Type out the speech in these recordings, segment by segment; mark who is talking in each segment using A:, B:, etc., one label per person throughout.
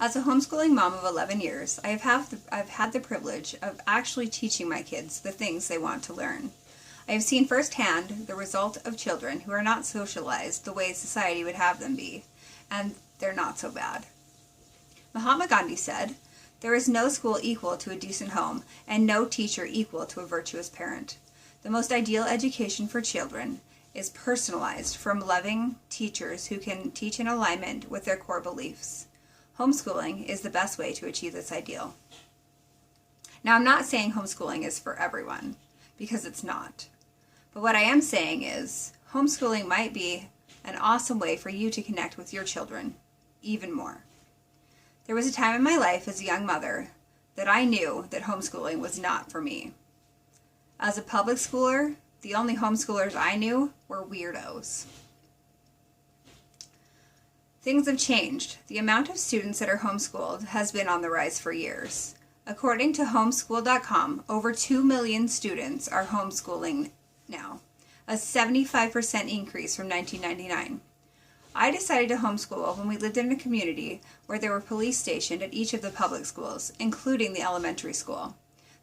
A: As a homeschooling mom of 11 years, I've had the privilege of actually teaching my kids the things they want to learn. I have seen firsthand the result of children who are not socialized the way society would have them be, and they're not so bad. Mahatma Gandhi said, "There is no school equal to a decent home, and no teacher equal to a virtuous parent." The most ideal education for children is personalized from loving teachers who can teach in alignment with their core beliefs. Homeschooling is the best way to achieve this ideal. Now, I'm not saying homeschooling is for everyone, because it's not. But what I am saying is homeschooling might be an awesome way for you to connect with your children even more. There was a time in my life as a young mother that I knew that homeschooling was not for me. As a public schooler, the only homeschoolers I knew were weirdos. Things have changed. The amount of students that are homeschooled has been on the rise for years. According to homeschool.com, over 2 million students are homeschooling now, a 75% increase from 1999. I decided to homeschool when we lived in a community where there were police stationed at each of the public schools, including the elementary school.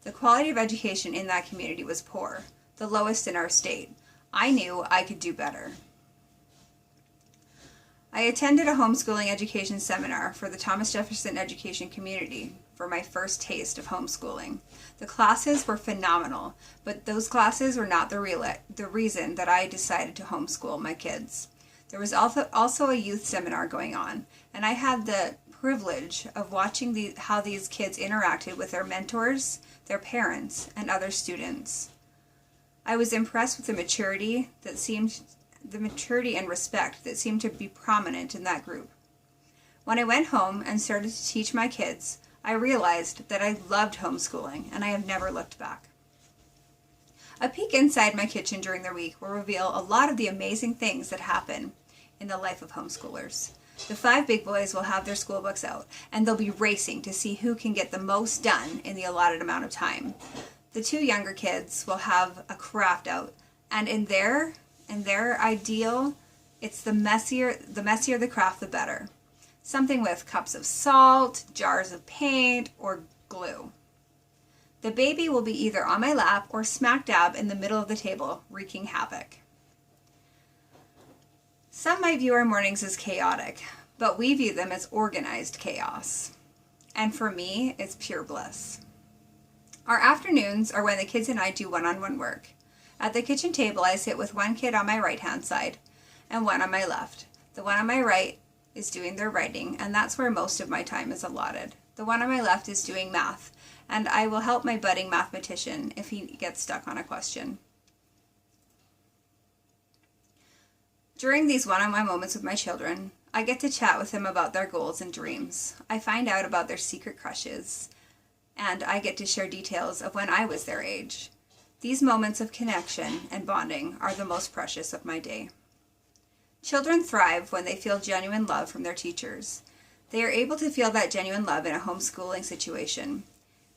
A: The quality of education in that community was poor, the lowest in our state. I knew I could do better. I attended a homeschooling education seminar for the Thomas Jefferson education community for my first taste of homeschooling. The classes were phenomenal, but those classes were not the reason that I decided to homeschool my kids. There was also a youth seminar going on, and I had the privilege of watching how these kids interacted with their mentors, their parents, and other students. I was impressed with the maturity and respect that seemed to be prominent in that group. When I went home and started to teach my kids, I realized that I loved homeschooling, and I have never looked back. A peek inside my kitchen during the week will reveal a lot of the amazing things that happen in the life of homeschoolers. The 5 big boys will have their school books out, and they'll be racing to see who can get the most done in the allotted amount of time. The 2 younger kids will have a craft out, and in their ideal, it's the messier the craft, the better. Something with cups of salt, jars of paint, or glue. The baby will be either on my lap or smack dab in the middle of the table, wreaking havoc. Some might view our mornings as chaotic, but we view them as organized chaos. And for me, it's pure bliss. Our afternoons are when the kids and I do one-on-one work. At the kitchen table, I sit with one kid on my right-hand side and one on my left. The one on my right is doing their writing, and that's where most of my time is allotted. The one on my left is doing math, and I will help my budding mathematician if he gets stuck on a question. During these one-on-one moments with my children, I get to chat with them about their goals and dreams. I find out about their secret crushes, and I get to share details of when I was their age. These moments of connection and bonding are the most precious of my day. Children thrive when they feel genuine love from their teachers. They are able to feel that genuine love in a homeschooling situation.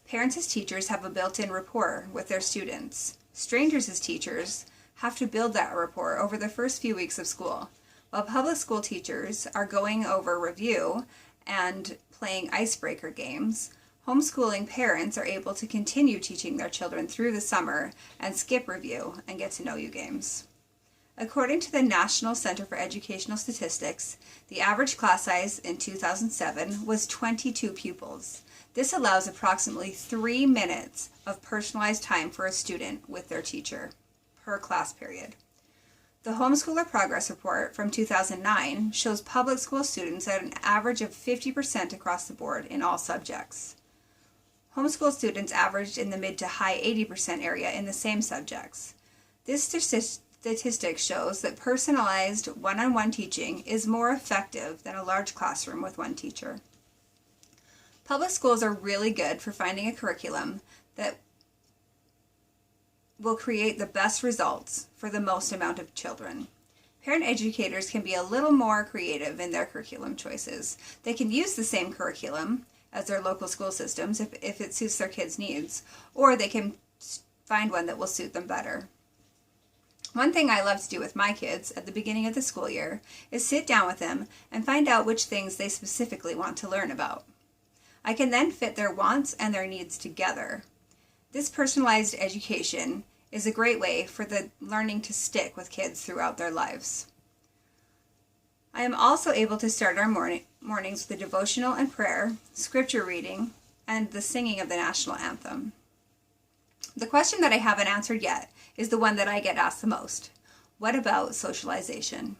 A: Parents as teachers have a built-in rapport with their students. Strangers as teachers have to build that rapport over the first few weeks of school. While public school teachers are going over review and playing icebreaker games, homeschooling parents are able to continue teaching their children through the summer and skip review and get to know you games. According to the National Center for Educational Statistics, the average class size in 2007 was 22 pupils. This allows approximately 3 minutes of personalized time for a student with their teacher per class period. The Homeschooler Progress Report from 2009 shows public school students at an average of 50% across the board in all subjects. Homeschool students averaged in the mid to high 80% area in the same subjects. This statistic shows that personalized one-on-one teaching is more effective than a large classroom with one teacher. Public schools are really good for finding a curriculum that will create the best results for the most amount of children. Parent educators can be a little more creative in their curriculum choices. They can use the same curriculum as their local school systems if it suits their kids' needs, or they can find one that will suit them better. One thing I love to do with my kids at the beginning of the school year is sit down with them and find out which things they specifically want to learn about. I can then fit their wants and their needs together. This personalized education is a great way for the learning to stick with kids throughout their lives. I am also able to start our mornings with a devotional and prayer, scripture reading, and the singing of the national anthem. The question that I haven't answered yet is the one that I get asked the most. What about socialization?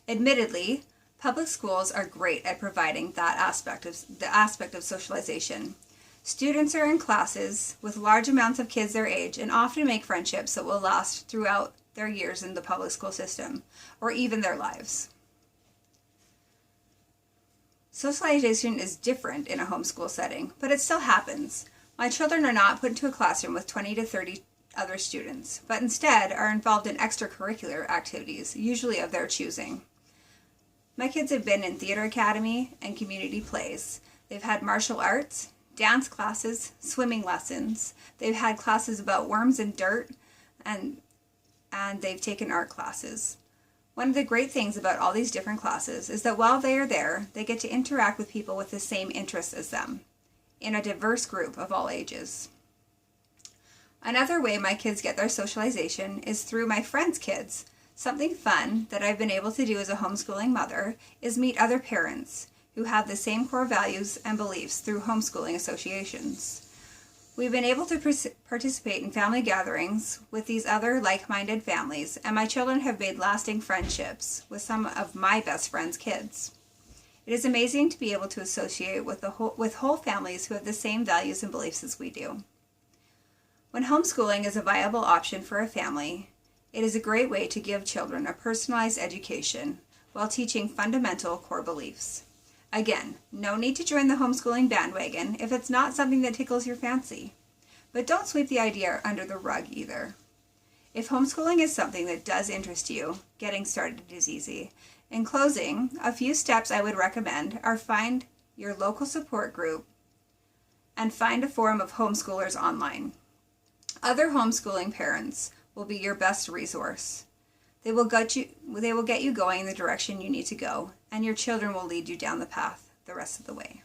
A: Admittedly, public schools are great at providing the aspect of socialization. Students are in classes with large amounts of kids their age and often make friendships that will last throughout their years in the public school system, or even their lives. Socialization is different in a homeschool setting, but it still happens. My children are not put into a classroom with 20 to 30 other students, but instead are involved in extracurricular activities, usually of their choosing. My kids have been in theater academy and community plays. They've had martial arts, dance classes, swimming lessons. They've had classes about worms and dirt, and they've taken art classes. One of the great things about all these different classes is that while they are there, they get to interact with people with the same interests as them, in a diverse group of all ages. Another way my kids get their socialization is through my friends' kids. Something fun that I've been able to do as a homeschooling mother is meet other parents who have the same core values and beliefs through homeschooling associations. We've been able to participate in family gatherings with these other like-minded families, and my children have made lasting friendships with some of my best friends' kids. It is amazing to be able to associate with whole families who have the same values and beliefs as we do. When homeschooling is a viable option for a family, it is a great way to give children a personalized education while teaching fundamental core beliefs. Again, no need to join the homeschooling bandwagon if it's not something that tickles your fancy. But don't sweep the idea under the rug either. If homeschooling is something that does interest you, getting started is easy. In closing, a few steps I would recommend are find your local support group and find a forum of homeschoolers online. Other homeschooling parents will be your best resource. They will get you going in the direction you need to go, and your children will lead you down the path the rest of the way.